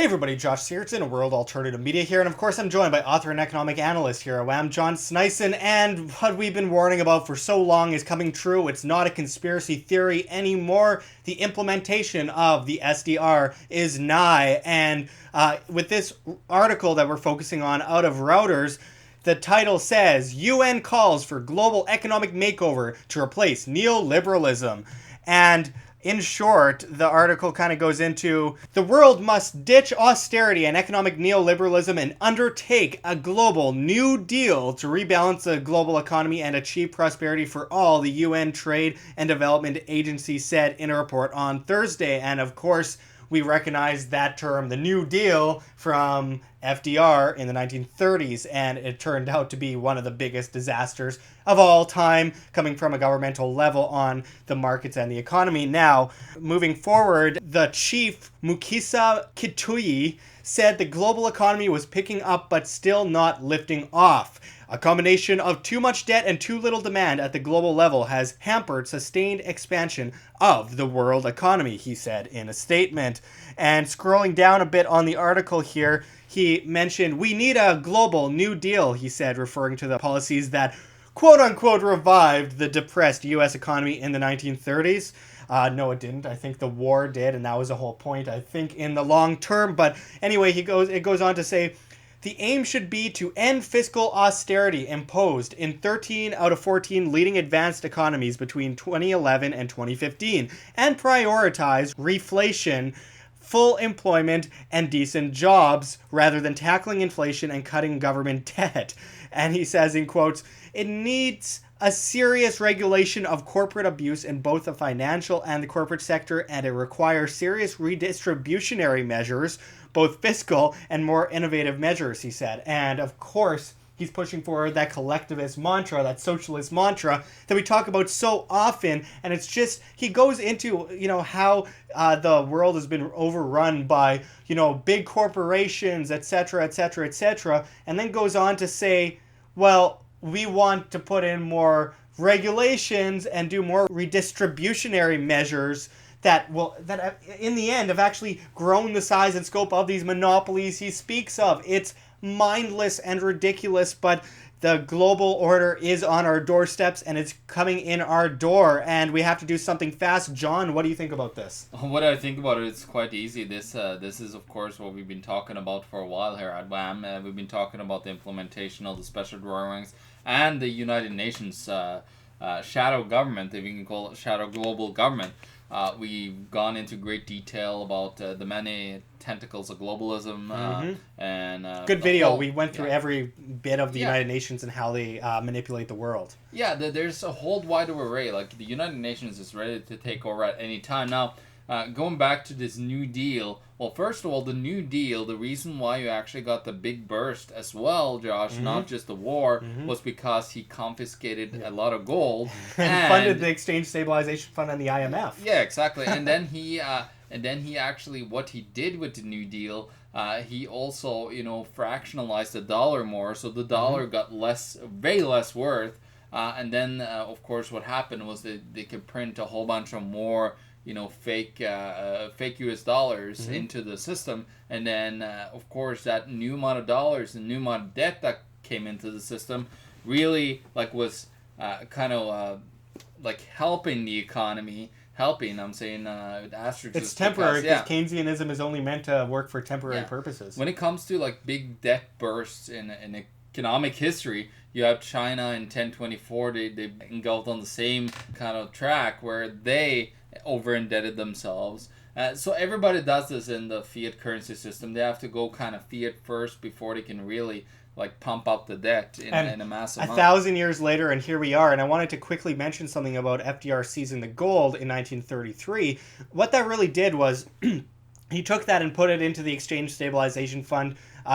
Hey everybody, Josh Sigurdson, a World Alternative Media here, and of course I'm joined by author and economic analyst here at WAM, John Sneisen, and what we've been warning about for so long is coming true. It's not a conspiracy theory anymore. The implementation of the SDR is nigh, and with this article that we're focusing on out of Reuters, the title says, UN calls for global economic makeover to replace neoliberalism. And in short, the article kind of goes into the world must ditch austerity and economic neoliberalism and undertake a global New Deal to rebalance the global economy and achieve prosperity for all, the UN Trade and Development Agency said in a report on Thursday. And of course, we recognize that term, the New Deal, from FDR in the 1930s, and it turned out to be one of the biggest disasters of all time, coming from a governmental level on the markets and the economy. Now, moving forward, the chief, Mukhisa Kituyi, said the global economy was picking up but still not lifting off. A combination of too much debt and too little demand at the global level has hampered sustained expansion of the world economy, he said in a statement. And scrolling down a bit on the article here, he mentioned, we need a global New Deal, he said, referring to the policies that quote-unquote revived the depressed U.S. economy in the 1930s. No, it didn't. I think the war did, and that was the whole point, I think, in the long term. But anyway, it goes on to say, the aim should be to end fiscal austerity imposed in 13 out of 14 leading advanced economies between 2011 and 2015 and prioritize reflation, full employment, and decent jobs rather than tackling inflation and cutting government debt. And he says in quotes, it needs a serious regulation of corporate abuse in both the financial and the corporate sector, and it requires serious redistributionary measures, both fiscal and more innovative measures, he said. And of course, he's pushing forward that collectivist mantra, that socialist mantra that we talk about so often. And it's just, he goes into, how the world has been overrun by, big corporations, etc., etc., etc., and then goes on to say, well, we want to put in more regulations and do more redistributionary measures that in the end have actually grown the size and scope of these monopolies he speaks of. It's mindless and ridiculous, but the global order is on our doorsteps and it's coming in our door, and we have to do something fast. John, what do you think about this? What I think about it, it's quite easy. This is, of course, what we've been talking about for a while here at WAM. We've been talking about the implementation of the special drawings and the United Nations shadow government, if you can call it shadow global government. We've gone into great detail about the many tentacles of globalism and good video. We went through every bit of the United Nations and how they manipulate the world. Yeah, there's a whole wide array. Like, the United Nations is ready to take over at any time. Now, going back to this New Deal, well, first of all, the New Deal, the reason why you actually got the big burst as well, Josh, not just the war, was because he confiscated a lot of gold and funded the Exchange Stabilization Fund and the IMF. Yeah, exactly. And then he actually, what he did with the New Deal, he also, fractionalized the dollar more, so the dollar got way less worth. And then, of course, what happened was that they could print a whole bunch of more fake US dollars into the system, and then of course that new amount of dollars and new amount of debt that came into the system really was helping the economy. I'm saying asterisks. It's temporary because Keynesianism is only meant to work for temporary purposes. When it comes to big debt bursts in economic history, you have China in 1024. They engulfed on the same kind of track where they over-indebted themselves. So everybody does this in the fiat currency system. They have to go kind of fiat first before they can really pump up the debt in a massive amount. 1,000 years later, and here we are. And I wanted to quickly mention something about FDR seizing the gold in 1933. What that really did was he took that and put it into the Exchange Stabilization Fund.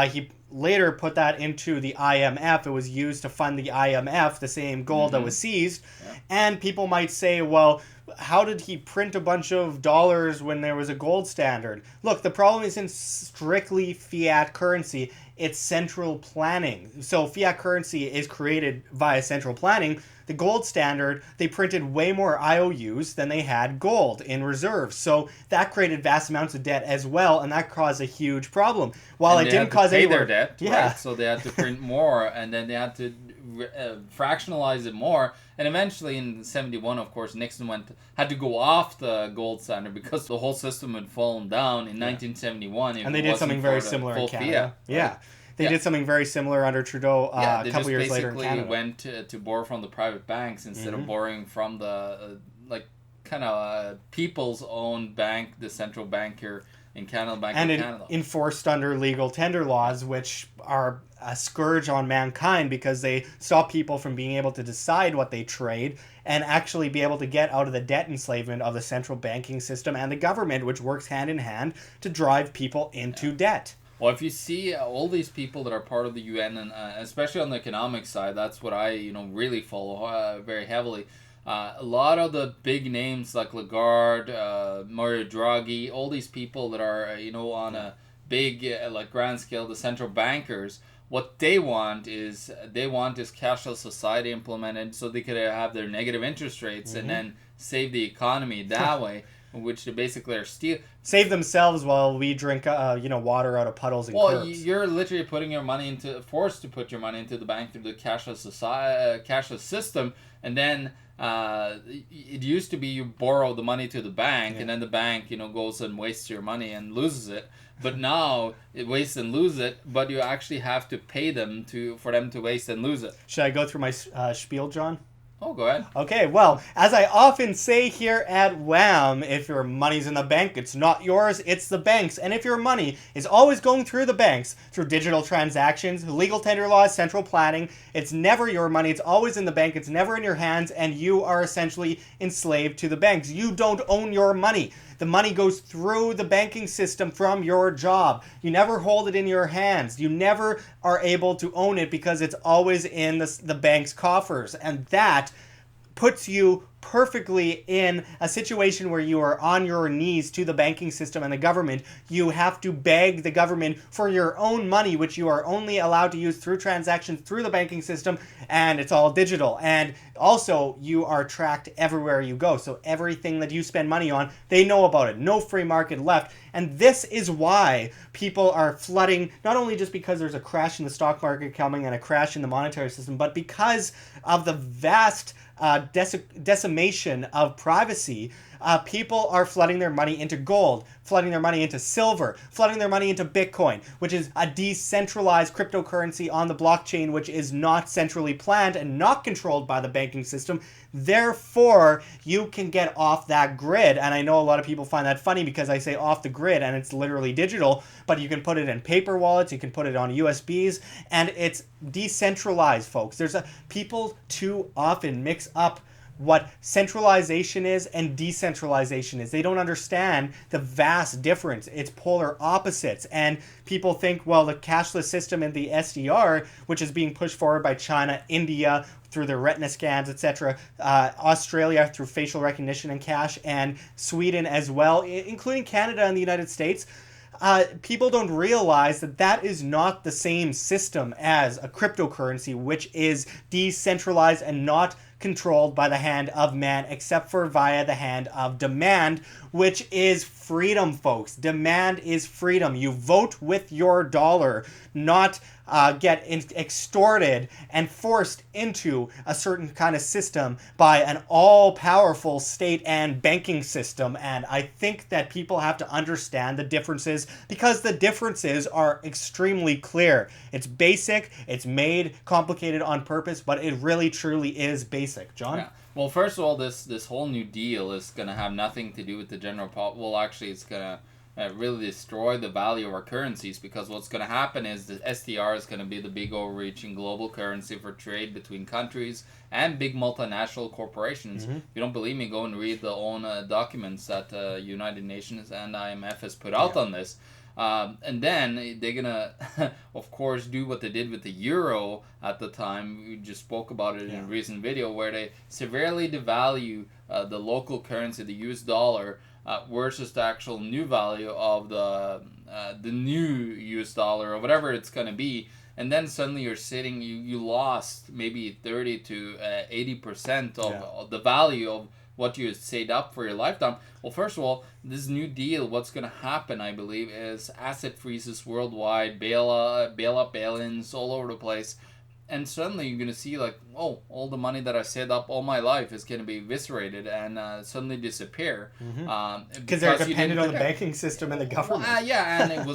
He later put that into the IMF. It was used to fund the IMF, the same gold that was seized. Yeah. And people might say, well, how did he print a bunch of dollars when there was a gold standard? Look, the problem isn't strictly fiat currency, it's central planning. So fiat currency is created via central planning. The gold standard, they printed way more IOUs than they had gold in reserves. So that created vast amounts of debt as well, and that caused a huge problem. While And it they didn't had to cause pay any their debt, yeah. right? So they had to print more, and then they had to fractionalize it more. And eventually, in '71, of course, Nixon had to go off the gold standard because the whole system had fallen down in 1971. And they did something very similar in Canada. Fiat, right? Yeah. They did something very similar under Trudeau a couple years later in Canada. They went to borrow from the private banks instead of borrowing from the people's own bank, the central bank here in Canada, Bank of Canada. Enforced under legal tender laws, which are a scourge on mankind because they stop people from being able to decide what they trade and actually be able to get out of the debt enslavement of the central banking system and the government, which works hand in hand to drive people into debt. Well, if you see all these people that are part of the UN, and especially on the economic side, that's what I really follow very heavily. A lot of the big names like Lagarde, Mario Draghi, all these people that are on a big grand scale, the central bankers. What they want is cashless society implemented so they could have their negative interest rates and then save the economy that way. Which they basically are save themselves while we drink water out of puddles and curbs. You're literally forced to put your money into the bank through the cashless system, and then it used to be you borrow the money to the bank, and then the bank goes and wastes your money and loses it. But now it wastes and loses it, but you actually have to pay them for them to waste and lose it. Should I go through my spiel, John? Oh, go ahead. Okay, well, as I often say here at WHAM, if your money's in the bank, it's not yours, it's the bank's. And if your money is always going through the banks, through digital transactions, legal tender laws, central planning, it's never your money, it's always in the bank, it's never in your hands, and you are essentially enslaved to the banks. You don't own your money. The money goes through the banking system from your job. You never hold it in your hands. You never are able to own it because it's always in the bank's coffers. And that puts you perfectly in a situation where you are on your knees to the banking system and the government. You have to beg the government for your own money, which you are only allowed to use through transactions through the banking system, and it's all digital. And also, you are tracked everywhere you go. So everything that you spend money on, they know about it. No free market left. And this is why people are flooding, not only just because there's a crash in the stock market coming and a crash in the monetary system, but because of the vast decimation of privacy. People are flooding their money into gold, flooding their money into silver, flooding their money into Bitcoin, which is a decentralized cryptocurrency on the blockchain, which is not centrally planned and not controlled by the banking system. Therefore, you can get off that grid. And I know a lot of people find that funny because I say off the grid and it's literally digital, but you can put it in paper wallets, you can put it on USBs, and it's decentralized, folks. People too often mix up what centralization is and decentralization is. They don't understand the vast difference. It's polar opposites. And people think, well, the cashless system and the SDR, which is being pushed forward by China, India, through their retina scans, etc., Australia through facial recognition and cash, and Sweden as well, including Canada and the United States, people don't realize that is not the same system as a cryptocurrency, which is decentralized and not controlled by the hand of man, except for via the hand of demand, which is freedom, folks. Demand is freedom. You vote with your dollar, not get extorted and forced into a certain kind of system by an all-powerful state and banking system. And I think that people have to understand the differences because the differences are extremely clear. It's basic, it's made complicated on purpose, but it really truly is basic. John? Yeah. Well, first of all, this whole New Deal is going to have nothing to do with the general well, actually, it's going to really destroy the value of our currencies, because what's going to happen is the SDR is going to be the big overreaching global currency for trade between countries and big multinational corporations. If you don't believe me, go and read the own documents that United Nations and IMF has put out on this. And then they're gonna, of course, do what they did with the euro at the time. We just spoke about it in a recent video, where they severely devalue the local currency, the US dollar, versus the actual new value of the new US dollar or whatever it's gonna be. And then suddenly you're sitting, you lost maybe 30 to 80% of the value of what you had saved up for your lifetime. Well, first of all, this new deal, what's going to happen, I believe, is asset freezes worldwide, bail-ins all over the place. And suddenly you're going to see like, oh, all the money that I saved up all my life is going to be eviscerated and suddenly disappear. Because they're dependent on the banking system and the government. And it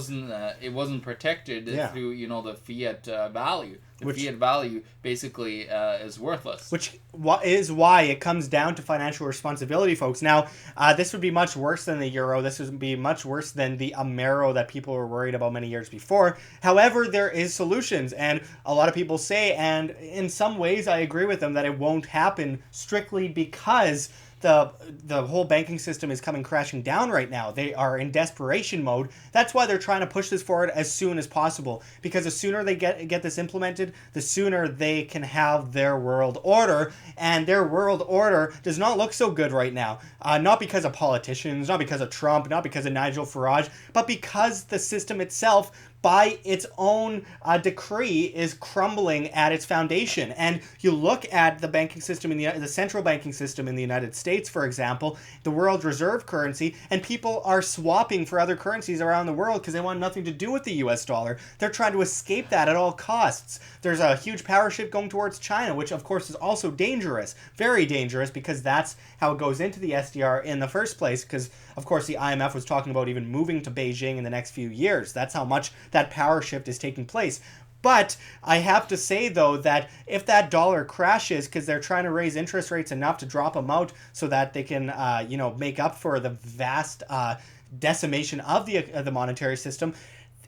wasn't protected through, the fiat value. The fiat value basically is worthless. Which is why it comes down to financial responsibility, folks. Now, this would be much worse than the euro. This would be much worse than the Amero that people were worried about many years before. However, there is solutions, and a lot of people say, and in some ways I agree with them, that it won't happen strictly because the whole banking system is coming crashing down right now. They are in desperation mode. That's why they're trying to push this forward as soon as possible, because the sooner they get this implemented, the sooner they can have their world order. And their world order does not look so good right now. Not because of politicians, not because of Trump, not because of Nigel Farage, but because the system itself, by its own decree, is crumbling at its foundation. And you look at the banking system, the central banking system in the United States, for example, the world reserve currency, and people are swapping for other currencies around the world because they want nothing to do with the US dollar. They're trying to escape that at all costs. There's a huge power shift going towards China, which of course is also dangerous, very dangerous, because that's how it goes into the SDR in the first place, because of course the IMF was talking about even moving to Beijing in the next few years. That's how much that power shift is taking place. But I have to say, though, that if that dollar crashes because they're trying to raise interest rates enough to drop them out so that they can, make up for the vast decimation of the monetary system,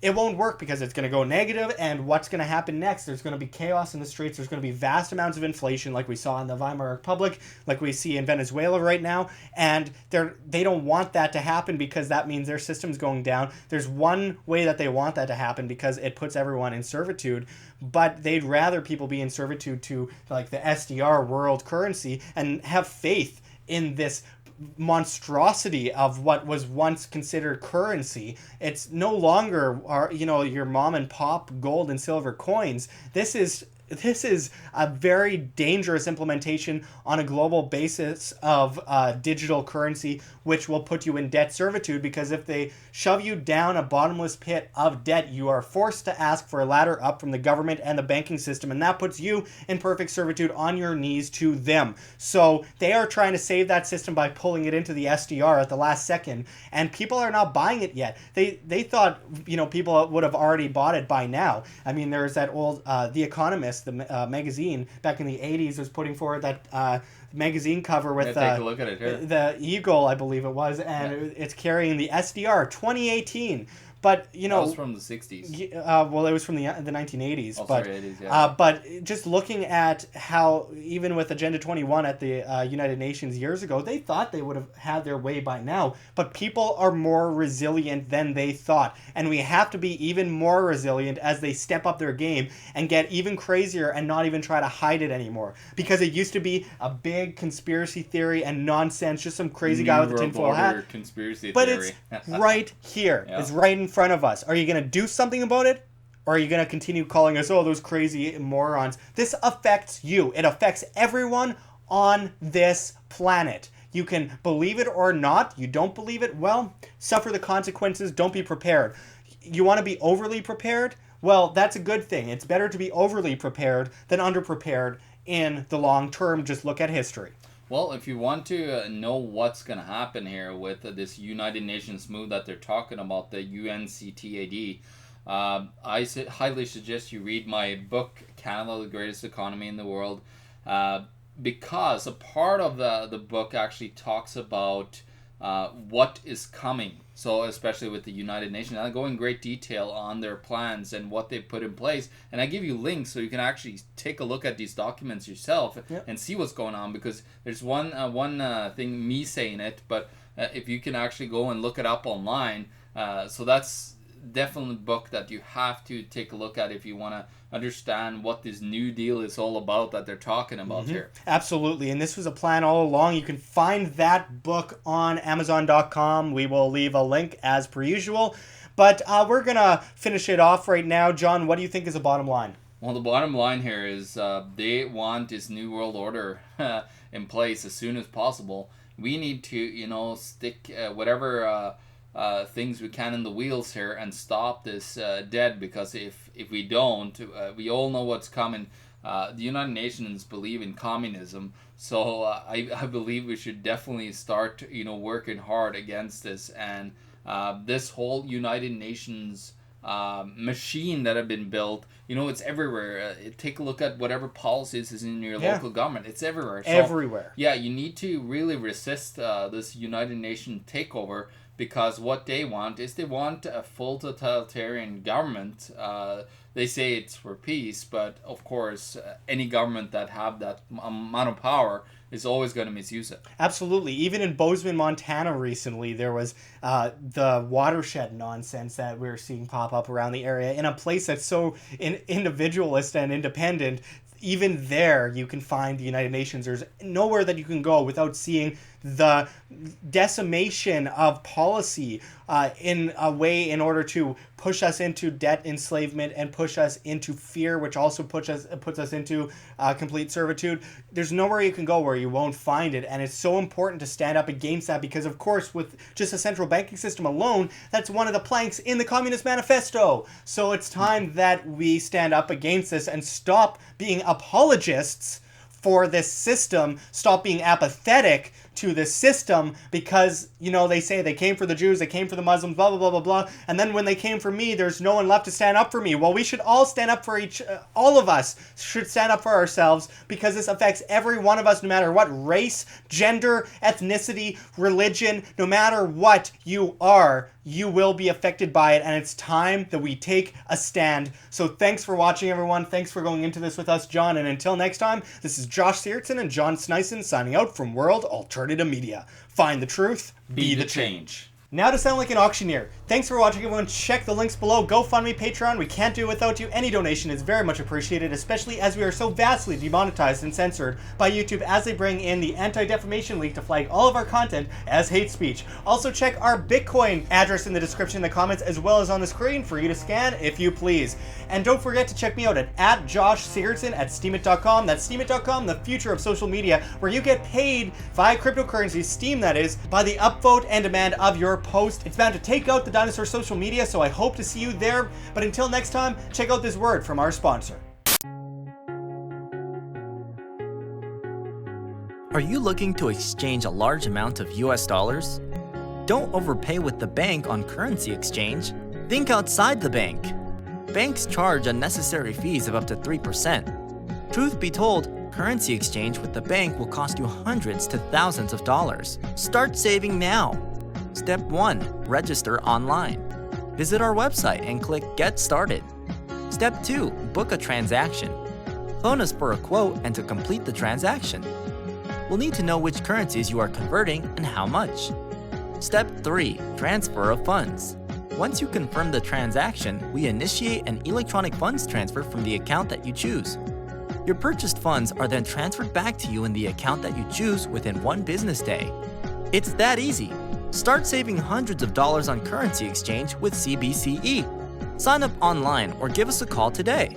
it won't work because it's going to go negative. And what's going to happen next? There's going to be chaos in the streets. There's going to be vast amounts of inflation, like we saw in the Weimar Republic, like we see in Venezuela right now. And they don't want that to happen because that means their system's going down. There's one way that they want that to happen, because it puts everyone in servitude. But they'd rather people be in servitude to like the SDR world currency and have faith in this monstrosity of what was once considered currency. It's no longer your mom and pop gold and silver coins. This is a very dangerous implementation on a global basis of digital currency, which will put you in debt servitude, because if they shove you down a bottomless pit of debt, you are forced to ask for a ladder up from the government and the banking system, and that puts you in perfect servitude on your knees to them. So they are trying to save that system by pulling it into the SDR at the last second, and people are not buying it yet. They thought people would have already bought it by now. I mean, there's that old The Economist, the magazine back in the 80s, was putting forward that magazine cover with take a look at it here. The eagle, I believe it was, and it's carrying the SDR 2018. But that was from the 60s. Well, it was from the 1980s. Oh, but, sorry, 80s, yeah. But just looking at how, even with Agenda 21 at the United Nations years ago, they thought they would have had their way by now. But people are more resilient than they thought. And we have to be even more resilient as they step up their game and get even crazier and not even try to hide it anymore. Because it used to be a big conspiracy theory and nonsense, just some crazy guy with a tinfoil hat. Conspiracy but theory. It's right here. Yeah. It's right in front of us. Are you going to do something about it? Or are you going to continue calling us, those crazy morons? This affects you. It affects everyone on this planet. You can believe it or not. You don't believe it? Well, suffer the consequences. Don't be prepared. You want to be overly prepared? Well, that's a good thing. It's better to be overly prepared than underprepared in the long term. Just look at history. Well, if you want to know what's going to happen here with this United Nations move that they're talking about, the UNCTAD, I highly suggest you read my book, Canada, the Greatest Economy in the World, because a part of the book actually talks about what is coming. So especially with the United Nations, I go in great detail on their plans and what they put in place, and I give you links so you can actually take a look at these documents yourself and see what's going on. Because there's one thing me saying it, but if you can actually go and look it up online, so that's definitely a book that you have to take a look at if you want to understand what this New Deal is all about that they're talking about here. Absolutely. And this was a plan all along. You can find that book on Amazon.com. We will leave a link as per usual. But we're going to finish it off right now. John, what do you think is the bottom line? Well, the bottom line here is they want this New World Order in place as soon as possible. We need to, stick whatever things we can in the wheels here and stop this dead, because if we don't, we all know what's coming. The United Nations believe in communism, so I believe we should definitely start working hard against this, and this whole United Nations machine that have been built, it's everywhere. Take a look at whatever policies is in your local government. It's everywhere. So, everywhere. Yeah, you need to really resist this United Nations takeover, because what they want is they want a full totalitarian government. They say it's for peace, but of course, any government that have that amount of power is always going to misuse it. Absolutely. Even in Bozeman, Montana recently, there was the watershed nonsense that we're seeing pop up around the area in a place that's so individualist and independent. Even there, you can find the United Nations. There's nowhere that you can go without seeing the decimation of policy in a way in order to push us into debt enslavement and push us into fear, which also puts us into complete servitude. There's nowhere you can go where you won't find it, and it's so important to stand up against that, because of course with just a central banking system alone, that's one of the planks in the Communist Manifesto. So it's time that we stand up against this and stop being apologists for this system, stop being apathetic to the system, because they say they came for the Jews, they came for the Muslims, blah blah blah blah blah, and then when they came for me, there's no one left to stand up for me. Well, we should all stand up for all of us should stand up for ourselves, because this affects every one of us, no matter what race, gender, ethnicity, religion, no matter what you are, you will be affected by it, and it's time that we take a stand. So thanks for watching, everyone. Thanks for going into this with us, John, and until next time, this is Josh Sigurdson and John Sneisen signing out from World Alternative Media. Find the truth, be the change. Now to sound like an auctioneer. Thanks for watching, everyone. Check the links below. GoFundMe, Patreon. We can't do it without you. Any donation is very much appreciated, especially as we are so vastly demonetized and censored by YouTube as they bring in the Anti-Defamation League to flag all of our content as hate speech. Also check our Bitcoin address in the description in the comments, as well as on the screen for you to scan if you please. And don't forget to check me out at Josh Sigurdson at steemit.com. That's steemit.com, the future of social media, where you get paid via cryptocurrency, Steem that is, by the upvote and demand of your post. It's bound to take out the dinosaur social media, so I hope to see you there. But until next time, check out this word from our sponsor. Are you looking to exchange a large amount of US dollars? Don't overpay with the bank on currency exchange. Think outside the bank. Banks charge unnecessary fees of up to 3%. Truth be told, currency exchange with the bank will cost you hundreds to thousands of dollars. Start saving now. Step 1. Register online. Visit our website and click Get Started. Step 2. Book a transaction. Phone us for a quote and to complete the transaction. We'll need to know which currencies you are converting and how much. Step 3. Transfer of funds. Once you confirm the transaction, we initiate an electronic funds transfer from the account that you choose. Your purchased funds are then transferred back to you in the account that you choose within 1 business day. It's that easy. Start saving hundreds of dollars on currency exchange with CBCE. Sign up online or give us a call today.